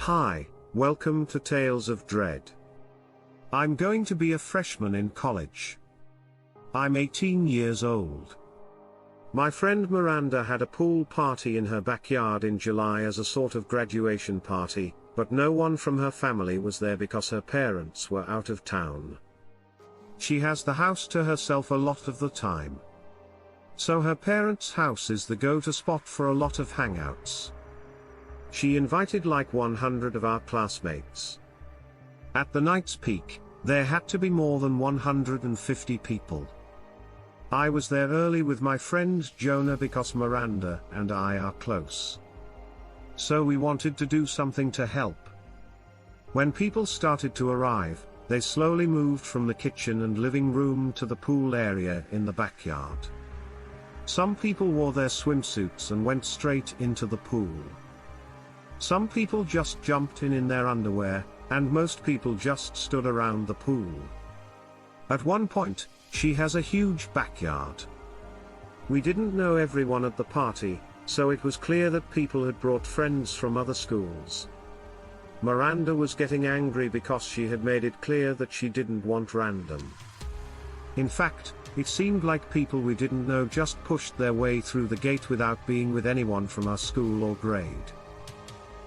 Hi, welcome to Tales of Dread. I'm going to be a freshman in college. I'm 18 years old. My friend Miranda had a pool party in her backyard in July as a sort of graduation party, but no one from her family was there because her parents were out of town. She has the house to herself a lot of the time. So her parents' house is the go-to spot for a lot of hangouts. She invited like 100 of our classmates. At the night's peak, there had to be more than 150 people. I was there early with my friend Jonah because Miranda and I are close. So we wanted to do something to help. When people started to arrive, they slowly moved from the kitchen and living room to the pool area in the backyard. Some people wore their swimsuits and went straight into the pool. Some people just jumped in their underwear, and most people just stood around the pool. At one point, she has a huge backyard. We didn't know everyone at the party, so it was clear that people had brought friends from other schools. Miranda was getting angry because she had made it clear that she didn't want random. In fact, it seemed like people we didn't know just pushed their way through the gate without being with anyone from our school or grade.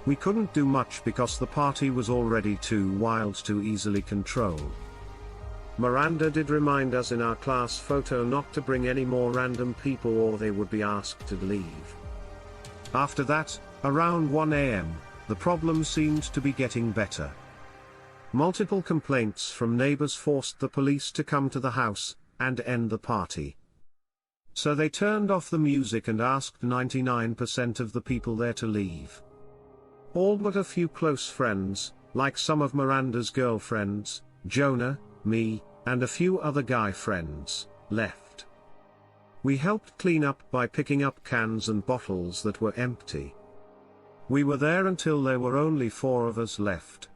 We couldn't do much because the party was already too wild to easily control. Miranda did remind us in our class photo not to bring any more random people or they would be asked to leave. After that, around 1 AM, the problem seemed to be getting better. Multiple complaints from neighbors forced the police to come to the house and end the party. So they turned off the music and asked 99% of the people there to leave. All but a few close friends, like some of Miranda's girlfriends, Jonah, me, and a few other guy friends, left. We helped clean up by picking up cans and bottles that were empty. We were there until there were only 4 of us left.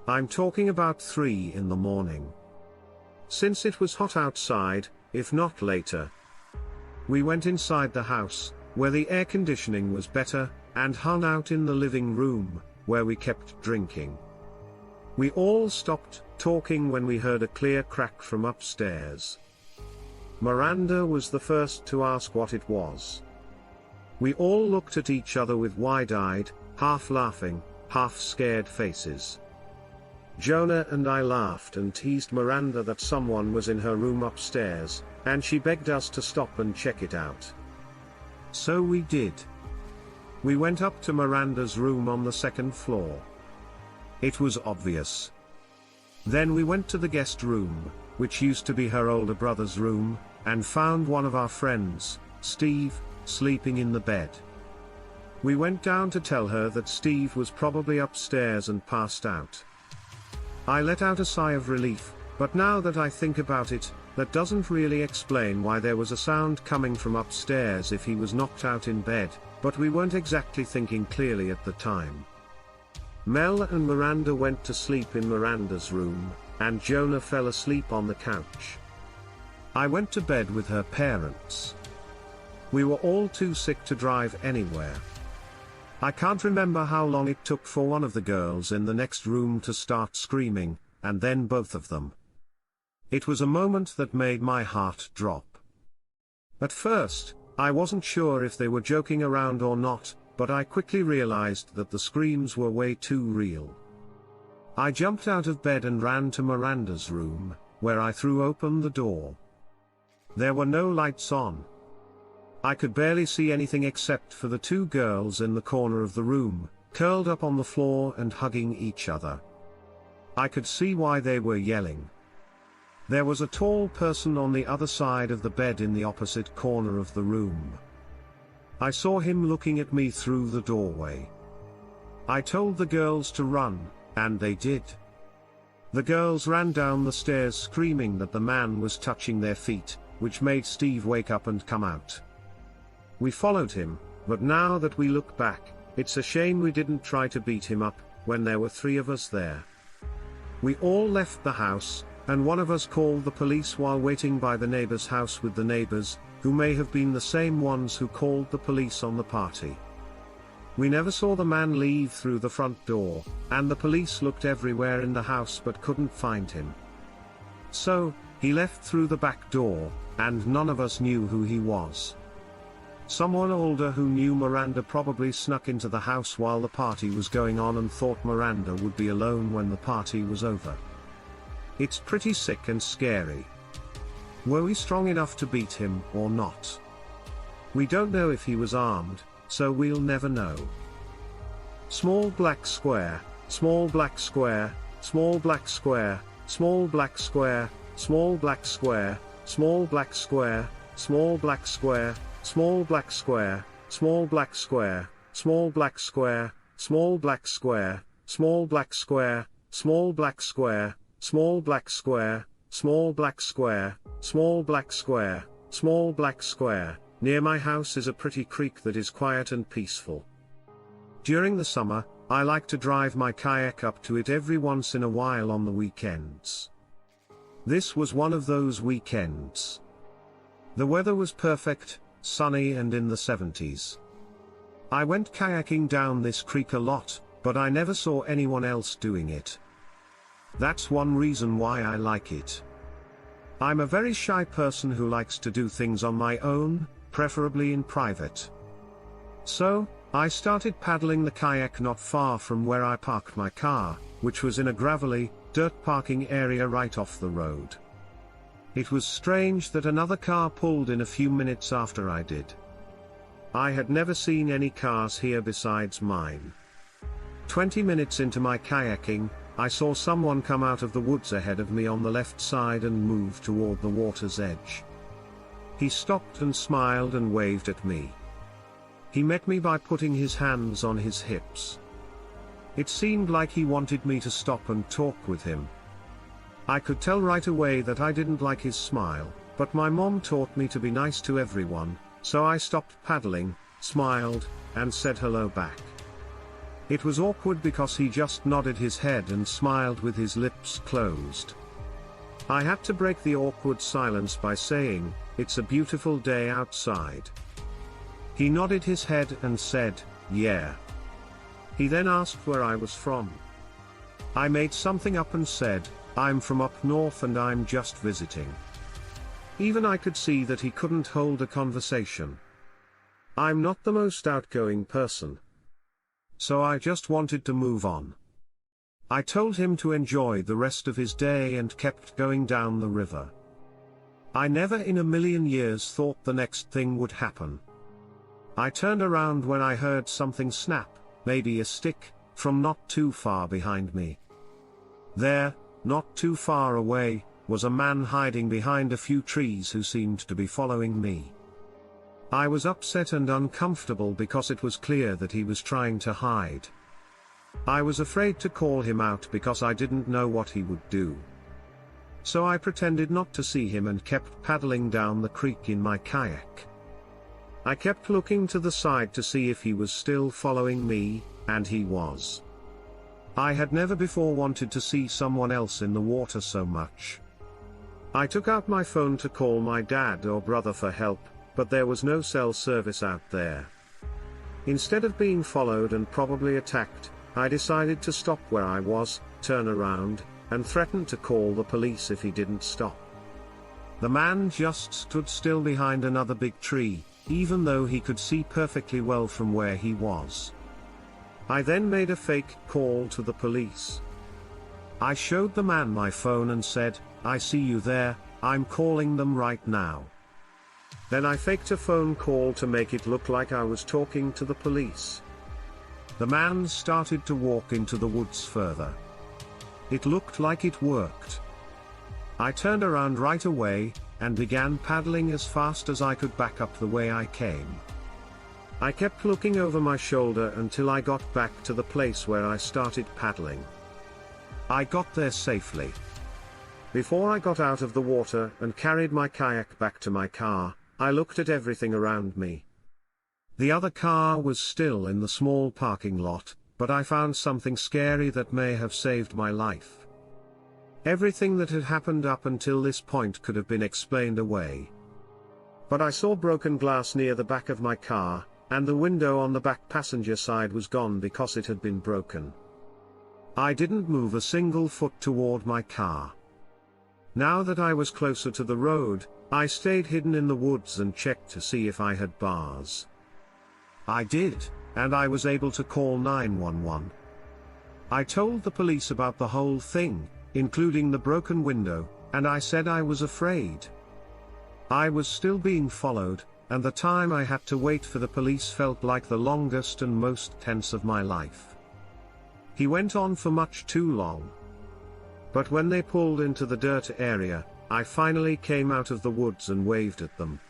I'm talking about 3 in the morning. Since it was hot outside, if not later, we went inside the house, where the air conditioning was better, and hung out in the living room, where we kept drinking. We all stopped talking when we heard a clear crack from upstairs. Miranda was the first to ask what it was. We all looked at each other with wide-eyed, half-laughing, half-scared faces. Jonah and I laughed and teased Miranda that someone was in her room upstairs, and she begged us to stop and check it out. So we did. We went up to Miranda's room on the 2nd floor. It was obvious. Then we went to the guest room, which used to be her older brother's room, and found one of our friends, Steve, sleeping in the bed. We went down to tell her that Steve was probably upstairs and passed out. I let out a sigh of relief, but now that I think about it, that doesn't really explain why there was a sound coming from upstairs if he was knocked out in bed, but we weren't exactly thinking clearly at the time. Mel and Miranda went to sleep in Miranda's room, and Jonah fell asleep on the couch. I went to bed with her parents. We were all too sick to drive anywhere. I can't remember how long it took for one of the girls in the next room to start screaming, and then both of them. It was a moment that made my heart drop. At first, I wasn't sure if they were joking around or not, but I quickly realized that the screams were way too real. I jumped out of bed and ran to Miranda's room, where I threw open the door. There were no lights on. I could barely see anything except for the 2 girls in the corner of the room, curled up on the floor and hugging each other. I could see why they were yelling. There was a tall person on the other side of the bed in the opposite corner of the room. I saw him looking at me through the doorway. I told the girls to run, and they did. The girls ran down the stairs screaming that the man was touching their feet, which made Steve wake up and come out. We followed him, but now that we look back, it's a shame we didn't try to beat him up, when there were 3 of us there. We all left the house, and one of us called the police while waiting by the neighbor's house with the neighbors, who may have been the same ones who called the police on the party. We never saw the man leave through the front door, and the police looked everywhere in the house but couldn't find him. So, he left through the back door, and none of us knew who he was. Someone older who knew Miranda probably snuck into the house while the party was going on and thought Miranda would be alone when the party was over. It's pretty sick and scary. Were we strong enough to beat him or not? We don't know if he was armed, so we'll never know. Small black square, small black square, small black square, small black square, small black square, small black square, small black square, small black square, small black square, small black square, small black square, small black square, small black square, small black square, small black square, small black square, small black square. Near my house is a pretty creek that is quiet and peaceful. During the summer, I like to drive my kayak up to it every once in a while on the weekends. This was one of those weekends. The weather was perfect, sunny and in the 70s. I went kayaking down this creek a lot, but I never saw anyone else doing it. That's one reason why I like it. I'm a very shy person who likes to do things on my own, preferably in private. So, I started paddling the kayak not far from where I parked my car, which was in a gravelly, dirt parking area right off the road. It was strange that another car pulled in a few minutes after I did. I had never seen any cars here besides mine. 20 minutes into my kayaking, I saw someone come out of the woods ahead of me on the left side and move toward the water's edge. He stopped and smiled and waved at me. He met me by putting his hands on his hips. It seemed like he wanted me to stop and talk with him. I could tell right away that I didn't like his smile, but my mom taught me to be nice to everyone, so I stopped paddling, smiled, and said hello back. It was awkward because he just nodded his head and smiled with his lips closed. I had to break the awkward silence by saying, "It's a beautiful day outside." He nodded his head and said, "Yeah." He then asked where I was from. I made something up and said, "I'm from up north and I'm just visiting." Even I could see that he couldn't hold a conversation. I'm not the most outgoing person. So I just wanted to move on. I told him to enjoy the rest of his day and kept going down the river. I never in a million years thought the next thing would happen. I turned around when I heard something snap, maybe a stick, from not too far behind me. There, not too far away, was a man hiding behind a few trees who seemed to be following me. I was upset and uncomfortable because it was clear that he was trying to hide. I was afraid to call him out because I didn't know what he would do. So I pretended not to see him and kept paddling down the creek in my kayak. I kept looking to the side to see if he was still following me, and he was. I had never before wanted to see someone else in the water so much. I took out my phone to call my dad or brother for help, but there was no cell service out there. Instead of being followed and probably attacked, I decided to stop where I was, turn around, and threatened to call the police if he didn't stop. The man just stood still behind another big tree, even though he could see perfectly well from where he was. I then made a fake call to the police. I showed the man my phone and said, "I see you there, I'm calling them right now." Then I faked a phone call to make it look like I was talking to the police. The man started to walk into the woods further. It looked like it worked. I turned around right away, and began paddling as fast as I could back up the way I came. I kept looking over my shoulder until I got back to the place where I started paddling. I got there safely. Before I got out of the water and carried my kayak back to my car, I looked at everything around me. The other car was still in the small parking lot, but I found something scary that may have saved my life. Everything that had happened up until this point could have been explained away. But I saw broken glass near the back of my car, and the window on the back passenger side was gone because it had been broken. I didn't move a single foot toward my car. Now that I was closer to the road, I stayed hidden in the woods and checked to see if I had bars. I did, and I was able to call 911. I told the police about the whole thing, including the broken window, and I said I was afraid. I was still being followed, and the time I had to wait for the police felt like the longest and most tense of my life. He went on for much too long. But when they pulled into the dirt area, I finally came out of the woods and waved at them.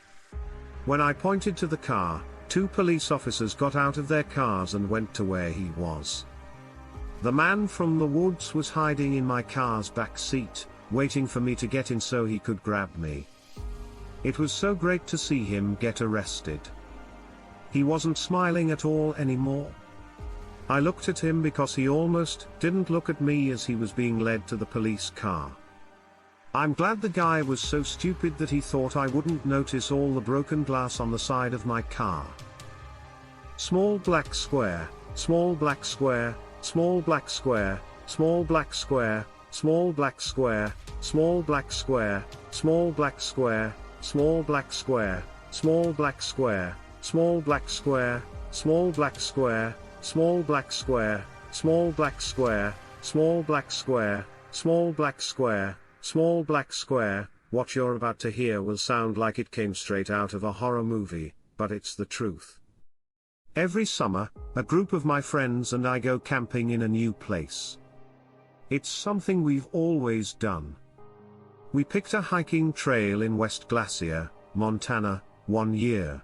When I pointed to the car, 2 police officers got out of their cars and went to where he was. The man from the woods was hiding in my car's back seat, waiting for me to get in so he could grab me. It was so great to see him get arrested. He wasn't smiling at all anymore. I looked at him because he almost didn't look at me as he was being led to the police car. I'm glad the guy was so stupid that he thought I wouldn't notice all the broken glass on the side of my car. Small black square, small black square, small black square, small black square, small black square, small black square, small black square, small black square, small black square, small black square, small black square, small black square, small black square, small black square, small black square, small black square. What you're about to hear will sound like it came straight out of a horror movie, but it's the truth. Every summer, a group of my friends and I go camping in a new place. It's something we've always done. We picked a hiking trail in West Glacier, Montana, one year.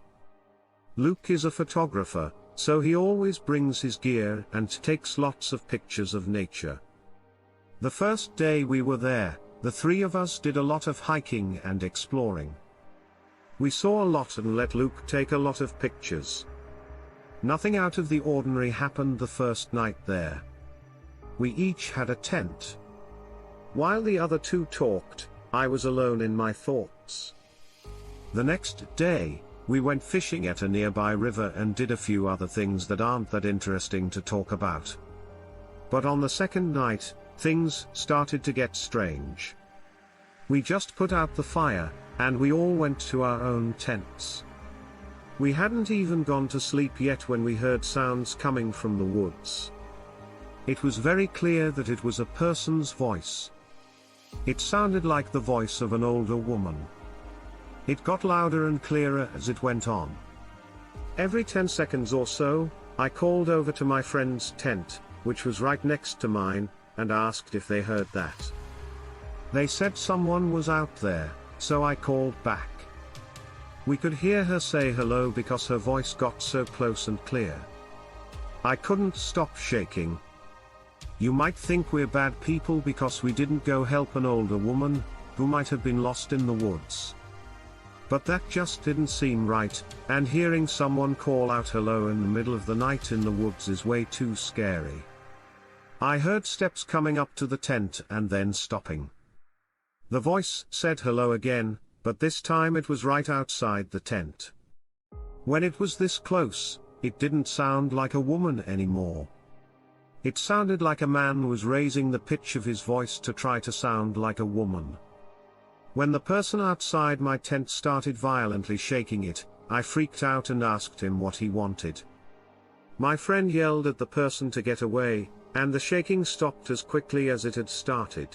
Luke is a photographer, so he always brings his gear and takes lots of pictures of nature. The first day we were there, the 3 of us did a lot of hiking and exploring. We saw a lot and let Luke take a lot of pictures. Nothing out of the ordinary happened the first night there. We each had a tent. While the other 2 talked, I was alone in my thoughts. The next day, we went fishing at a nearby river and did a few other things that aren't that interesting to talk about. But on the second night, things started to get strange. We just put out the fire, and we all went to our own tents. We hadn't even gone to sleep yet when we heard sounds coming from the woods. It was very clear that it was a person's voice. It sounded like the voice of an older woman. It got louder and clearer as it went on. Every 10 seconds or so, I called over to my friend's tent, which was right next to mine, and asked if they heard that. They said someone was out there, so I called back. We could hear her say hello because her voice got so close and clear. I couldn't stop shaking. You might think we're bad people because we didn't go help an older woman, who might have been lost in the woods. But that just didn't seem right, and hearing someone call out hello in the middle of the night in the woods is way too scary. I heard steps coming up to the tent and then stopping. The voice said hello again, but this time it was right outside the tent. When it was this close, it didn't sound like a woman anymore. It sounded like a man was raising the pitch of his voice to try to sound like a woman. When the person outside my tent started violently shaking it, I freaked out and asked him what he wanted. My friend yelled at the person to get away, and the shaking stopped as quickly as it had started.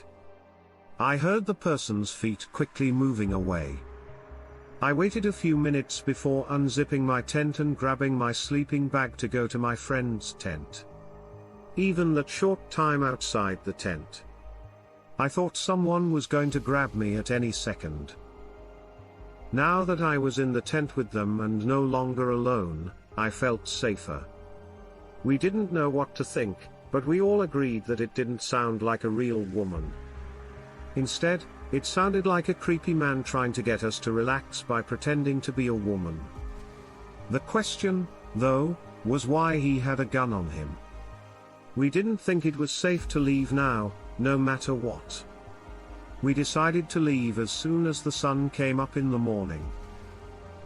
I heard the person's feet quickly moving away. I waited a few minutes before unzipping my tent and grabbing my sleeping bag to go to my friend's tent. Even that short time outside the tent, I thought someone was going to grab me at any second. Now that I was in the tent with them and no longer alone, I felt safer. We didn't know what to think, but we all agreed that it didn't sound like a real woman. Instead, it sounded like a creepy man trying to get us to relax by pretending to be a woman. The question, though, was why he had a gun on him. We didn't think it was safe to leave now, no matter what. We decided to leave as soon as the sun came up in the morning.